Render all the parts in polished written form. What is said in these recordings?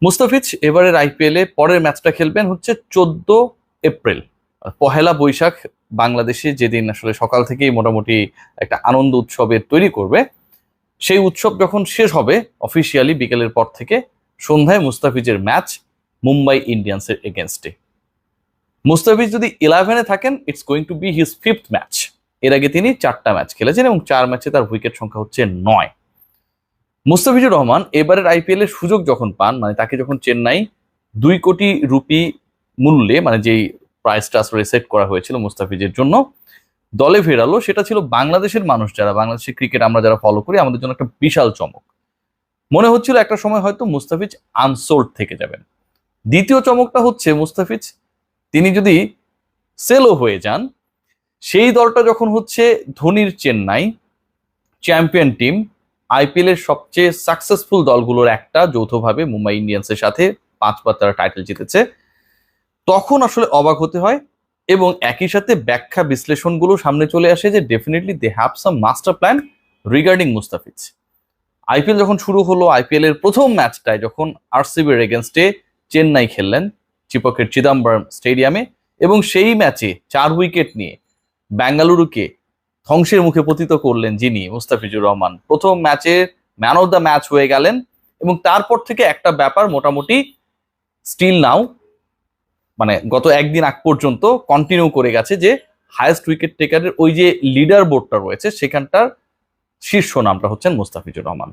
মুস্তাফিজ এবারের আইপিএল এ পরের ম্যাচটা খেলবেন হচ্ছে 14 এপ্রিল। পহেলা বৈশাখ বাংলাদেশে যেদিন আসলে সকাল থেকেই মোটামুটি একটা আনন্দ উৎসবের তৈরি করবে, সেই উৎসব যখন শেষ হবে অফিসিয়ালি বিকেলের পর থেকে সন্ধ্যায় মুস্তাফিজের ম্যাচ মুম্বাই ইন্ডিয়ান্সের এগেনস্টে। মুস্তাফিজ যদি 11-এ থাকেন, it's going to be his 5th match. এর আগে তিনি 4টা ম্যাচ খেলেছেন এবং 4 ম্যাচে তার উইকেট সংখ্যা হচ্ছে 9। মুস্তাফিজুর রহমান এবারের আইপিএল এর সুযোগ যখন পান, মানে তাকে যখন চেন্নাই 2 কোটি রুপি মূল্যে, মানে যেই প্রাইসটা আসলে সেট করা হয়েছিল মুস্তাফিজের জন্য, দলে ফেরালো, সেটা ছিল বাংলাদেশের মানুষ যারা, বাংলাদেশের ক্রিকেট আমরা যারা ফলো করি, আমাদের জন্য একটা বিশাল চমক। মনে হচ্ছিল একটা সময় হয়তো মুস্তাফিজ আনসোল্ড থেকে যাবেন। দ্বিতীয় চমকটা হচ্ছে মুস্তাফিজ তিনি যদি সেলও হয়ে যান, সেই দলটা যখন হচ্ছে ধোনির চেন্নাই, চ্যাম্পিয়ন টিম, আইপিএল এর সবচেয়ে সাকসেসফুল দলগুলোর একটা, যৌথভাবে মুম্বাই ইন্ডিয়ান্সের সাথে 5বার তারা টাইটেল জিতেছে, তখন আসলে অবাক হতে হয়। এবং একই সাথে ব্যাখ্যা বিশ্লেষণগুলো সামনে চলে আসে যে definitely they have some master plan regarding Mustafiz. IPL যখন শুরু হলো, আইপিএল এর প্রথম ম্যাচটায় যখন আরসিবির এগেনস্টে চেন্নাই খেললেন চিপকের চিদাম্বরম স্টেডিয়ামে, এবং সেই ম্যাচে 4 উইকেট নিয়ে বেঙ্গালুরুকে ধ্বংসের মুখে পতিত করলেন যিনি, মুস্তাফিজুর রহমান প্রথম ম্যাচে ম্যান অফ দ্য ম্যাচ হয়ে গেলেন। এবং তারপর থেকে একটা ব্যাপার মোটামুটি স্টিল নাও, মানে গত একদিন আগ পর্যন্ত কন্টিনিউ করে গেছে যে হায়েস্ট উইকেট টেকারের ওই যে লিডার বোর্ডটা রয়েছে, সেখানটার শীর্ষ নামটা হচ্ছেন মুস্তাফিজুর রহমান।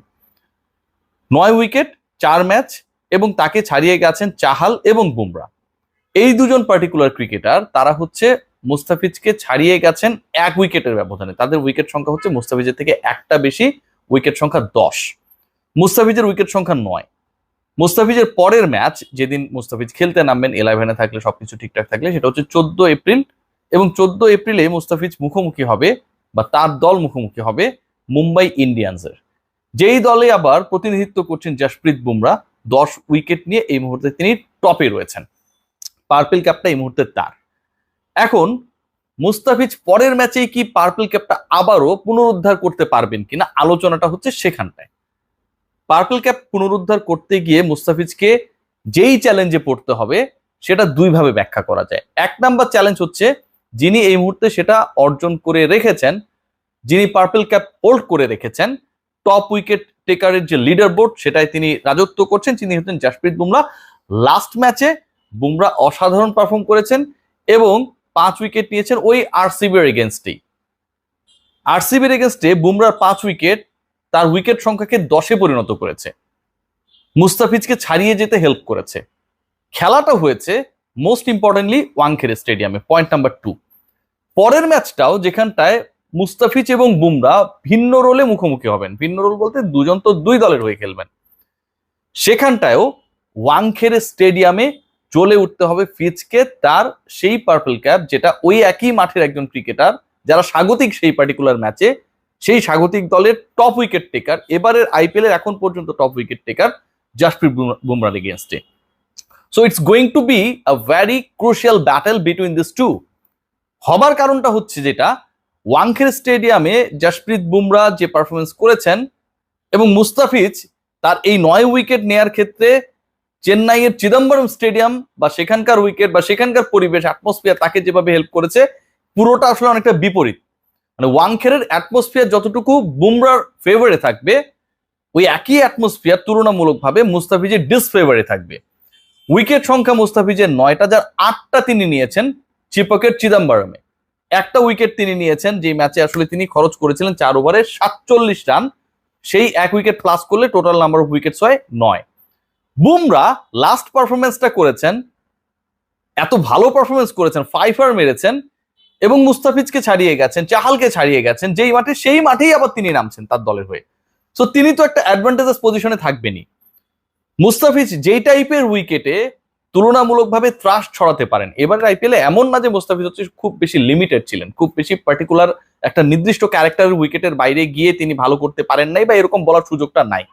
9 উইকেট 4 ম্যাচ, এবং তাকে ছাড়িয়ে গেছেন চাহাল এবং বুমরা। এই দুজন পার্টিকুলার ক্রিকেটার, তারা হচ্ছে মুস্তাফিজকে ছাড়িয়ে গেছেন 1 উইকেটের ব্যবধানে। তাদের উইকেট সংখ্যা হচ্ছে মুস্তাফিজের থেকে একটা বেশি, উইকেট সংখ্যা 10, মুস্তাফিজের উইকেট সংখ্যা 9। মুস্তাফিজের পরের ম্যাচ, যেদিন মুস্তাফিজ খেলতে নামবেন 11-এ থাকলে, সবকিছু ঠিকঠাক থাকলে, সেটা হচ্ছে 14 এপ্রিল। এবং 14 এপ্রিলে মুস্তাফিজ মুখোমুখি হবে, বা তার দল মুখোমুখি হবে মুম্বাই ইন্ডিয়ান্সের, যেই দলে আবার প্রতিনিধিত্ব করছেন জশপ্রীত বুমরা। 10 উইকেট নিয়ে এই মুহূর্তে তিনি টপে রয়েছেন, পার্পল ক্যাপটা এই মুহূর্তে তার। এখন মুস্তাফিজ পরের ম্যাচেই কি পার্পল ক্যাপটা আবারও পুনরুদ্ধার করতে পারবেন কিনা, আলোচনাটা হচ্ছে সেখানটায়। পার্পল ক্যাপ পুনরুদ্ধার করতে গিয়ে মুস্তাফিজকে যেই চ্যালেঞ্জে পড়তে হবে, সেটা দুইভাবে ব্যাখ্যা করা যায়। 1 নাম্বার চ্যালেঞ্জ হচ্ছে, যিনি এই মুহূর্তে সেটা অর্জন করে রেখেছেন, যিনি পার্পল ক্যাপ হোল্ড করে রেখেছেন, টপ উইকেট টেকারের যে লিডার বোর্ড, সেটাই তিনি রাজত্ব করছেন, তিনি হচ্ছেন জশপ্রীত বুমরা। লাস্ট ম্যাচে বুমরা অসাধারণ পারফর্ম করেছেন এবং 5 উইকেট নিয়েছেন ওই আরসিবির এগেনস্টেই। আরসিবির এগেনস্টে বুমরার 5 উইকেট তার উইকেট সংখ্যাকে 10-এ পরিণত করেছে, মুস্তাফিজকে ছাড়িয়ে যেতে হেল্প করেছে। খেলাটা হয়েছে মোস্ট ইম্পর্টেন্টলি ওয়াংখেড়ে স্টেডিয়ামে, পয়েন্ট নাম্বার 2। পরের ম্যাচটাও যেখানটায় মুস্তাফিজ এবং বুমরা ভিন্ন রোলে মুখোমুখি হবেন, ভিন্ন রোল বলতে দুজন তো 2 দলের হয়ে খেলবেন, সেখানটায়ও ওয়াংখেড়ে স্টেডিয়ামে জ্বলে উঠতে হবে ফিজকে তার সেই পার্পল ক্যাপ, যেটা ওই একই মাঠের একজন ক্রিকেটার যারা স্বাগতিক সেই পার্টিকুলার ম্যাচে, সেই স্বাগতিক দলের টপ উইকেট টেকার, এবারের আইপিএল এর এখন পর্যন্ত টপ উইকেট টেকার জশপ্রীত বুমরার এগেইনস্টে। So it's going to be a very crucial battle between this two. হবার কারণটা হচ্ছে যেটা, ওয়াংখেড়ে স্টেডিয়ামে জশপ্রীত বুমরা যে পারফরমেন্স করেছেন, এবং মুস্তাফিজ তার এই 9 উইকেট নেয়ার ক্ষেত্রে চেন্নাইয়ের চিদম্বরম স্টেডিয়াম বা সেখানকার উইকেট বা সেখানকার পরিবেশ অ্যাটমসফিয়ার তাকে যেভাবে হেল্প করেছে, পুরোটা আসলে অনেকটা বিপরীত। মানে ওয়াংখেড়ের অ্যাটমসফিয়ার যতটুকু বুমরার ফেভারে থাকবে, ওই একই অ্যাটমসফিয়ার তুলনামূলকভাবে মুস্তাফিজের ডিসফেভারে থাকবে। উইকেট সংখ্যা মুস্তাফিজের 9টা, যার 8টা তিনি নিয়েছেন চিপকের চিদম্বরমে। একটা উইকেট তিনি নিয়েছেন যে ম্যাচে আসলে তিনি খরচ করেছিলেন 4 ওভারে 47 রান, সেই 1 উইকেট প্লাস করলে টোটাল নাম্বার অফ উইকেটস হয় 9। বুমরা লাস্ট পারফরমেন্সটা করেছেন, এত ভালো পারফরমেন্স করেছেন, 5 মেরেছেন এবং মুস্তাফিজকে ছাড়িয়ে গেছেন, চাহালকে ছাড়িয়ে গেছেন যেই মাঠে, সেই মাঠেই আবার তিনি নামছেন তার দলের হয়ে। সো তিনি তো একটা অ্যাডভান্টেজাস পজিশনে থাকবেনই। মুস্তাফিজ যেই টাইপের উইকেটে তুলনামূলকভাবে ত্রাস ছড়াতে পারেন, এবারে আইপিএলে এমন না যে মুস্তাফিজ হচ্ছে খুব বেশি লিমিটেড ছিলেন, খুব বেশি পার্টিকুলার একটা নির্দিষ্ট ক্যারেক্টারের উইকেটের বাইরে গিয়ে তিনি ভালো করতে পারেন নাই, বা এরকম বলার সুযোগটা নাই।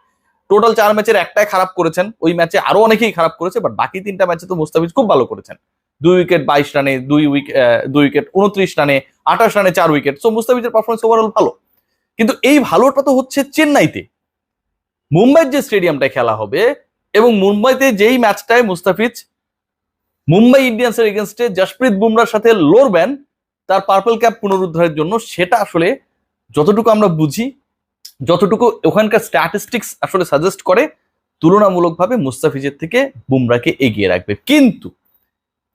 টোটাল 4 ম্যাচের একটাই খারাপ করেছেন, ওই ম্যাচে আরো অনেকেই খারাপ করেছে, বাট বাকি 3টা ম্যাচে তো মুস্তাফিজ খুব ভালো করেছেন। 2 উইকেট 22 রানে, 2 উইকেট 29 রানে, 28 রানে 4 উইকেট। সো মুস্তাফিজের পারফরমেন্স ওভারঅল ভালো। কিন্তু এই ভালোটা তো হচ্ছে চেন্নাইতে। মুম্বাইয়ের যে স্টেডিয়ামটা খেলা হবে, এবং মুম্বাইতে যেই ম্যাচটায় মুস্তাফিজ মুম্বাই ইন্ডিয়ান্সের এগেনস্টে জশপ্রীত বুমরার সাথে লড়বেন তার পার্পল ক্যাপ পুনরুদ্ধারের জন্য, সেটা আসলে যতটুকু আমরা বুঝি, যতটুকু ওখানকার স্ট্যাটিস্টিক্স আসলে সাজেস্ট করে, তুলনামূলকভাবে মুস্তাফিজের থেকে বুমরাকে এগিয়ে রাখবে। কিন্তু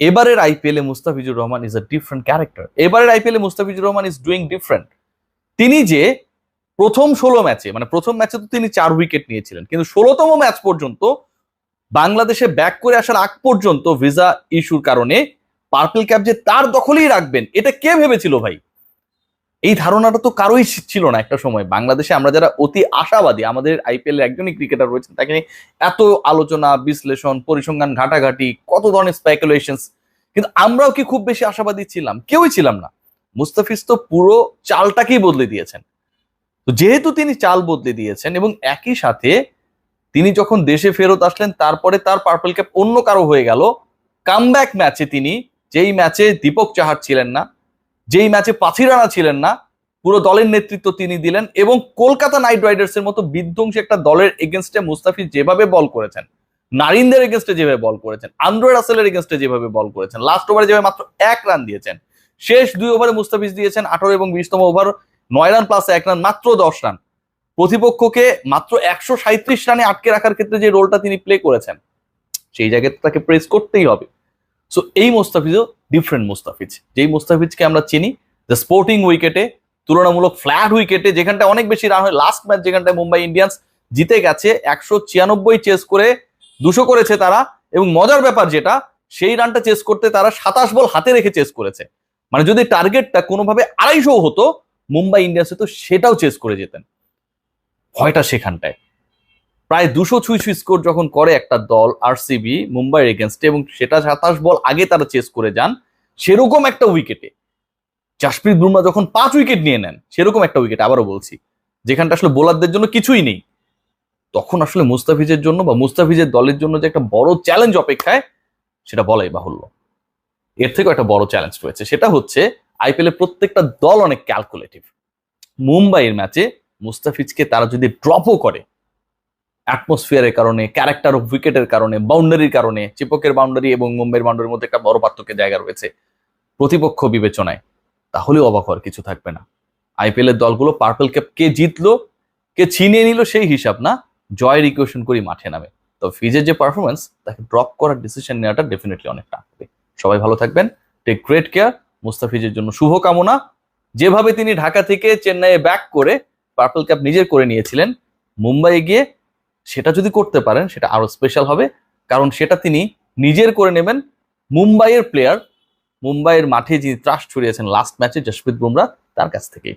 এবারের আইপিএলে Mustafizur Rahman is a different character. এবারের আইপিএলে Mustafizur Rahman is doing different. তিনি যে প্রথম 16 ম্যাচে, মানে প্রথম ম্যাচে তো তিনি 4 উইকেট নিয়েছিলেন, কিন্তু 16তম ম্যাচ পর্যন্ত বাংলাদেশে ব্যাক করে আসার আগ পর্যন্ত ভিসা ইস্যুর কারণে পার্পল ক্যাপ যে তার দখলেই রাখবেন, এটা কে ভেবেছিল ভাই? এই ধারণাটা তো কারোই ছিল না একটা সময়। বাংলাদেশে আমরা যারা অতি আশাবাদী, আমাদের আইপিএল একজনই ক্রিকেটার রয়েছেন, তাকে নিয়ে এত আলোচনা, বিশ্লেষণ, পরিসংখ্যান ঘাটাঘাটি, কত ধরনের স্পেকুলেশনস, কিন্তু আমরাও কি খুব বেশি আশাবাদী ছিলাম? কেউই ছিলাম না। মুস্তাফিজ তো পুরো চালটাকেই বদলে দিয়েছেন। তো যেহেতু তিনি চাল বদলে দিয়েছেন এবং একই সাথে তিনি যখন দেশে ফেরত আসলেন, তারপরে তার পার্পল ক্যাপ অন্য কারো হয়ে গেল। কামব্যাক ম্যাচে তিনি, যেই ম্যাচে দীপক চাহার ছিলেন না, যেই ম্যাচে পাথি রানা ছিলেন না, পুরো দলের নেতৃত্ব তিনি দিলেন এবং কলকাতা নাইট রাইডার্সের মতো বিধ্বংসী একটা দলের এগেনস্টে মুস্তাফিজ যেভাবে বল করেছেন, নারিনদের এগেনস্টে যেভাবে বল করেছেন, আন্দ্রে রাসেলের এগেনস্টে যেভাবে বল করেছেন, লাস্ট ওভারে যেভাবে মাত্র 1 রান দিয়েছেন, শেষ 2 ওভারে মুস্তাফিজ দিয়েছেন 18 এবং 20তম ওভার 9 রান প্লাস 1 রান, মাত্র 10 রান। প্রতিপক্ষকে মাত্র 137 রানে আটকে রাখার ক্ষেত্রে যে রোলটা তিনি প্লে করেছেন, সেই জায়গায় তাকে প্রেস করতেই হবে। সো এই মুস্তাফিজও ডিফারেন্ট মুস্তাফিজ, যেই মুস্তাফিজকে আমরা চিনি দ্য স্পোর্টিং উইকেটে, তুলনামূলক ফ্ল্যাট উইকেটে, যেখানটা অনেক বেশি রান হয়। লাস্ট ম্যাচ যেখানটায় মুম্বাই ইন্ডিয়ান্স জিতে গেছে, 196 চেস করে 200 করেছে তারা, এবং মজার ব্যাপার যেটা, সেই রানটা চেস করতে তারা 27 বল হাতে রেখে চেস করেছে। মানে যদি টার্গেটটা কোনোভাবে 250 হতো মুম্বাই ইন্ডিয়ান্স, তো সেটাও চেস করে যেতেন। ভয়টা সেখানটায়। প্রায় 200 ছুঁই স্কোর যখন করে একটা দল আরসিবি মুম্বাইয়ের এগেনস্টে, এবং সেটা 27 বল আগে তারা চেস করে যান, সেরকম একটা উইকেটে জশপ্রীত বুমরা যখন 5 উইকেট নিয়ে নেন, সেরকম একটা উইকেট, আবারও বলছি, যেখানটা আসলে বোলারদের জন্য কিছুই নেই, তখন আসলে মুস্তাফিজের জন্য বা মুস্তাফিজের দলের জন্য যে একটা বড় চ্যালেঞ্জ অপেক্ষায়, সেটা বলাই বাহুল্য। এর থেকেও একটা বড় চ্যালেঞ্জ রয়েছে, সেটা হচ্ছে আইপিএল এর প্রত্যেকটা দল অনেক ক্যালকুলেটিভ। মুম্বাইয়ের ম্যাচে মুস্তাফিজকে তারা যদি ড্রপও করে, অ্যাটমসফিয়ারের কারণে, ক্যারেক্টার অফ উইকেটের কারণে, বাউন্ডারির কারণে, চিপকের বাউন্ডারি এবং মুম্বাইয়ের বাউন্ডারির মধ্যে একটা বড় পার্থক্যের জায়গা রয়েছে, প্রতিপক্ষ বিবেচনায়, তাহলেও অবাক হওয়ার কিছু থাকবে না। আইপিএল এর দলগুলো পার্পল ক্যাপ কে জিতলো, কে ছিনিয়ে নিল সেই হিসাব না, জয়ের ইকুয়েশন করেই মাঠে নামে। তো ফিজের যে পারফরমেন্স, তাকে ড্রপ করার ডিসিশন নেওয়াটা ডেফিনেটলি অনেক টাফ হবে। সবাই ভালো থাকবেন, টেক গ্রেট কেয়ার। মুস্তাফিজের জন্য শুভকামনা। যেভাবে তিনি ঢাকা থেকে চেন্নাইয়ে ব্যাক করে পার্পল ক্যাপ নিজের করে নিয়েছিলেন, মুম্বাইয়ে গিয়ে সেটা যদি করতে পারেন, সেটা আরো স্পেশাল হবে, কারণ সেটা তিনি নিজের করে নেবেন মুম্বাইয়ের প্লেয়ার, মুম্বাইয়ের মাঠে যিনি ত্রাস ছড়িয়েছেন লাস্ট ম্যাচে জশপ্রীত বুমরা, তার কাছ থেকেই।